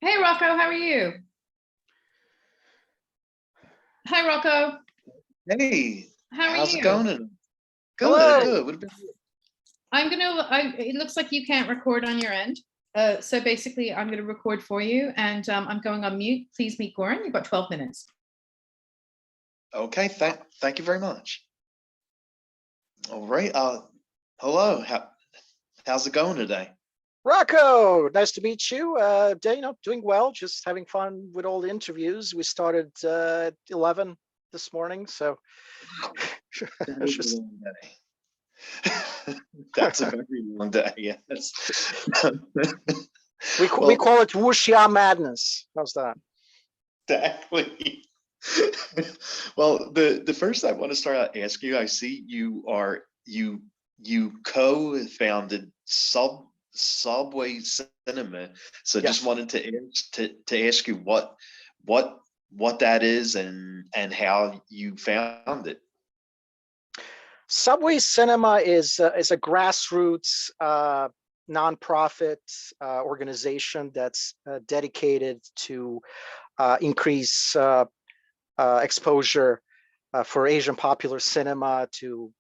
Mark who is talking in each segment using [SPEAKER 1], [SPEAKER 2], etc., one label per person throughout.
[SPEAKER 1] Hey Rocco, how are you? Hi Rocco,
[SPEAKER 2] Hey,
[SPEAKER 1] how are
[SPEAKER 2] how's it
[SPEAKER 1] you?
[SPEAKER 2] going? Good,
[SPEAKER 3] Hello.
[SPEAKER 2] good.
[SPEAKER 1] It looks like you can't record on your end. So basically I'm gonna record for you and I'm going on mute. Please meet Goran, you've got 12 minutes.
[SPEAKER 2] Okay, thank you very much. All right. Hello. How's it going today?
[SPEAKER 3] Rocco, nice to meet you. Doing well, just having fun with all the interviews. We started at 11 this morning, so
[SPEAKER 2] That is a long day. That's a very long day. Yes.
[SPEAKER 3] we
[SPEAKER 2] Well,
[SPEAKER 3] call it wuxia madness. How's that?
[SPEAKER 2] exactly. Well, the first I want to start out asking you, I see you co-founded Subway Cinema. So just
[SPEAKER 3] Yes.
[SPEAKER 2] wanted to ask you what that is and how you found it.
[SPEAKER 3] Subway Cinema is a grassroots nonprofit organization that's dedicated to increase exposure for Asian popular cinema, to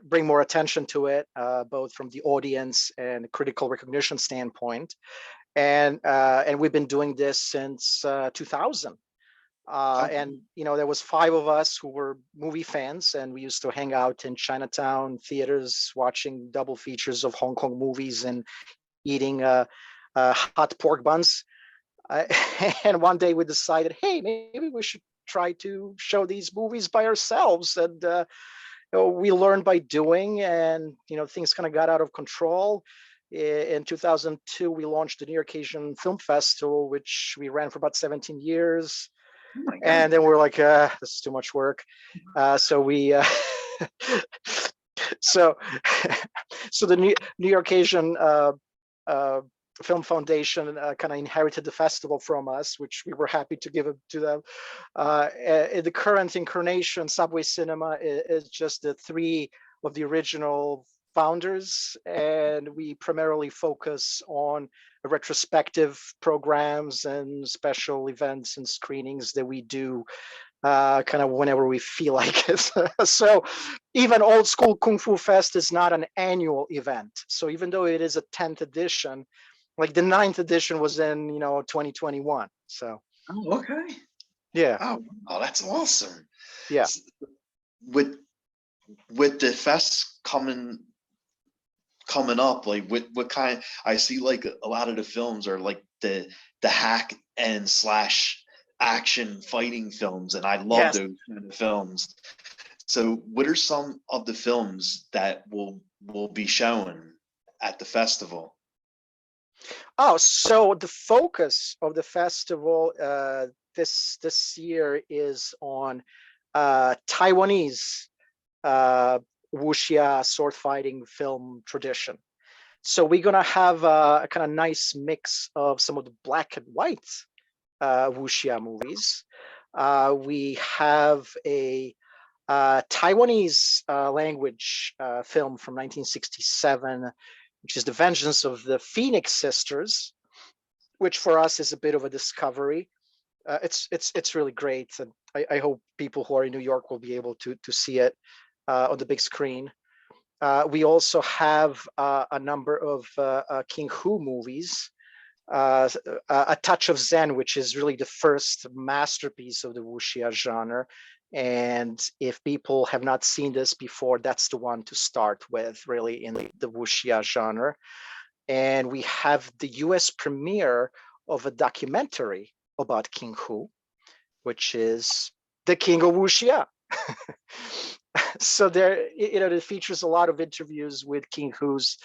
[SPEAKER 3] bring more attention to it, both from the audience and critical recognition standpoint. And we've been doing this since 2000. And there was 5 of us who were movie fans, and we used to hang out in Chinatown theaters, watching double features of Hong Kong movies and eating hot pork buns. And one day we decided, hey, maybe we should try to show these movies by ourselves. And we learned by doing, and things kind of got out of control. In 2002, we launched the New York Asian Film Festival, which we ran for about 17 years.
[SPEAKER 2] Oh my God.
[SPEAKER 3] And then we're like, this is too much work. So we, so the New York Asian Film Foundation kind of inherited the festival from us, which we were happy to give it to them. The current incarnation, Subway Cinema, is just the 3 of the original founders, and we primarily focus on retrospective programs and special events and screenings that we do kind of whenever we feel like it. So even Old School Kung Fu Fest is not an annual event. So even though it is a 10th edition, like the 9th edition was in 2021. So
[SPEAKER 2] Okay.
[SPEAKER 3] yeah.
[SPEAKER 2] Oh, that's awesome.
[SPEAKER 3] Yeah.
[SPEAKER 2] With the fest coming up, like what kind, I see like a lot of the films are like the hack and slash action fighting films, and I love
[SPEAKER 3] Yes.
[SPEAKER 2] those kind of films. So what are some of the films that will be shown at the festival?
[SPEAKER 3] Oh, so the focus of the festival this year is on Taiwanese wuxia sword fighting film tradition. So we're gonna have a kind of nice mix of some of the black and white wuxia movies. We have a Taiwanese language film from 1967, which is The Vengeance of the Phoenix Sisters, which for us is a bit of a discovery. It's really great, and I hope people who are in New York will be able to see it on the big screen. We also have a number of King Hu movies. A Touch of Zen, which is really the first masterpiece of the wuxia genre. And if people have not seen this before, that's the one to start with, really, in the wuxia genre. And we have the US premiere of a documentary about King Hu, which is the King of Wuxia. So there, it features a lot of interviews with King Hu's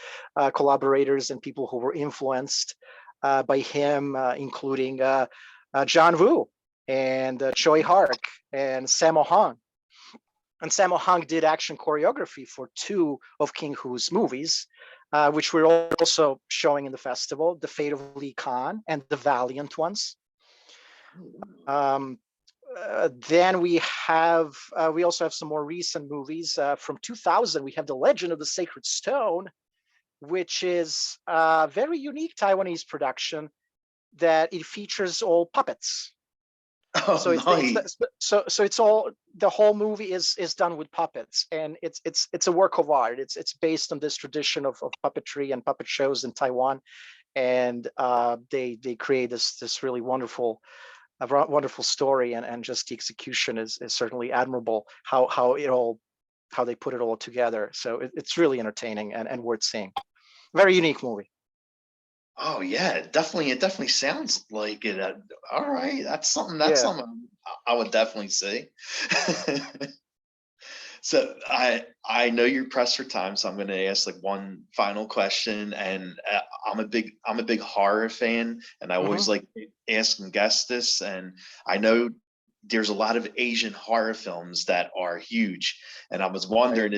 [SPEAKER 3] collaborators and people who were influenced by him, including John Woo and Choi Hark and Sammo Hung. And Sammo Hung did action choreography for 2 of King Hu's movies, which we're also showing in the festival: The Fate of Lee Khan and The Valiant Ones. Then we also have some more recent movies. From 2000, we have The Legend of the Sacred Stone, which is a very unique Taiwanese production that it features all puppets.
[SPEAKER 2] Oh,
[SPEAKER 3] So
[SPEAKER 2] nice.
[SPEAKER 3] it's all, the whole movie is done with puppets, and it's a work of art. It's based on this tradition of puppetry and puppet shows in Taiwan, and they create this really wonderful wonderful story, and just the execution is certainly admirable. How they put it all together. So it's really entertaining and worth seeing. Very unique movie.
[SPEAKER 2] Oh yeah, definitely. It definitely sounds like it. All right, that's something. That's
[SPEAKER 3] Yeah.
[SPEAKER 2] something I would definitely see. So I know you're pressed for time, so I'm going to ask like one final question. And I'm a big horror fan, and I always
[SPEAKER 3] Hmm.
[SPEAKER 2] like asking guests this. And I know there's a lot of Asian horror films that are huge, and I was
[SPEAKER 3] Right.
[SPEAKER 2] wondering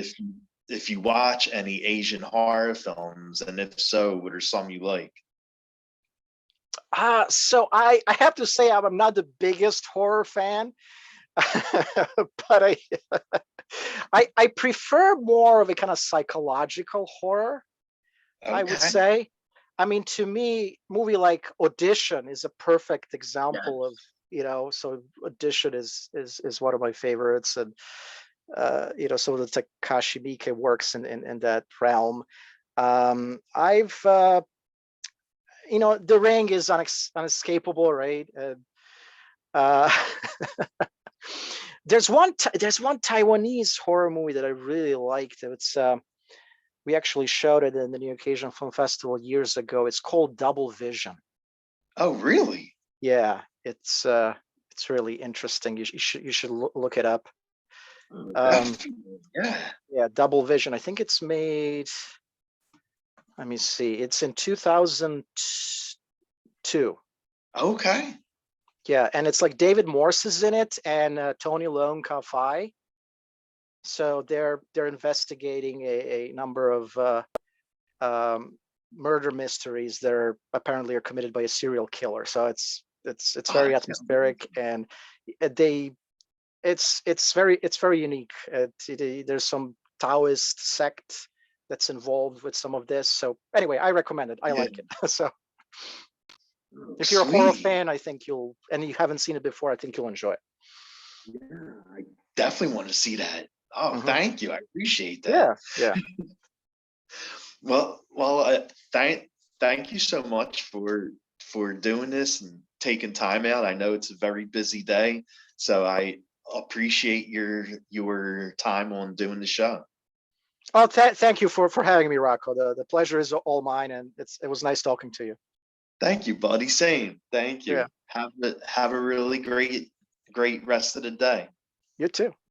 [SPEAKER 2] if you watch any Asian horror films, and if so, what are some you like?
[SPEAKER 3] So I have to say I'm not the biggest horror fan, but I prefer more of a kind of psychological horror, I would
[SPEAKER 2] Okay.
[SPEAKER 3] say. I mean, to me, movie like Audition is a perfect
[SPEAKER 2] Yeah.
[SPEAKER 3] example of, so Audition is one of my favorites, and some of the Takashi Miike works in that realm. I've The Ring is unescapable, right? Uh, there's one Taiwanese horror movie that I really liked. It's We actually showed it in the New Occasion Film Festival years ago. It's called Double Vision.
[SPEAKER 2] Oh, really?
[SPEAKER 3] Yeah, it's really interesting. You should look it up.
[SPEAKER 2] Oh,
[SPEAKER 3] Um,
[SPEAKER 2] definitely. Yeah.
[SPEAKER 3] yeah, Double Vision. I think it's made. Let me see. It's in 2002.
[SPEAKER 2] Okay.
[SPEAKER 3] Yeah, and it's like David Morse is in it, and Tony Leung Ka-fai. So they're investigating a number of murder mysteries that are apparently are committed by a serial killer. So it's
[SPEAKER 2] Oh,
[SPEAKER 3] very
[SPEAKER 2] that sounds
[SPEAKER 3] atmospheric, and they it's very unique. There's some Taoist sect that's involved with some of this. So anyway, I recommend it. I
[SPEAKER 2] yeah.
[SPEAKER 3] like it. So
[SPEAKER 2] Oh,
[SPEAKER 3] if you're a horror
[SPEAKER 2] sweet.
[SPEAKER 3] fan, I think and you haven't seen it before, I think you'll enjoy it.
[SPEAKER 2] Yeah, I definitely want to see that. Oh,
[SPEAKER 3] Hmm.
[SPEAKER 2] thank you. I appreciate that.
[SPEAKER 3] Yeah, yeah.
[SPEAKER 2] Thank you so much for doing this and taking time out. I know it's a very busy day, so I appreciate your time on doing the show.
[SPEAKER 3] Oh, thank you for having me, Rocco. The pleasure is all mine, and it was nice talking to you.
[SPEAKER 2] Thank you, buddy. Same. Thank
[SPEAKER 3] Yeah,
[SPEAKER 2] you. Have a really great rest of the day.
[SPEAKER 3] you too.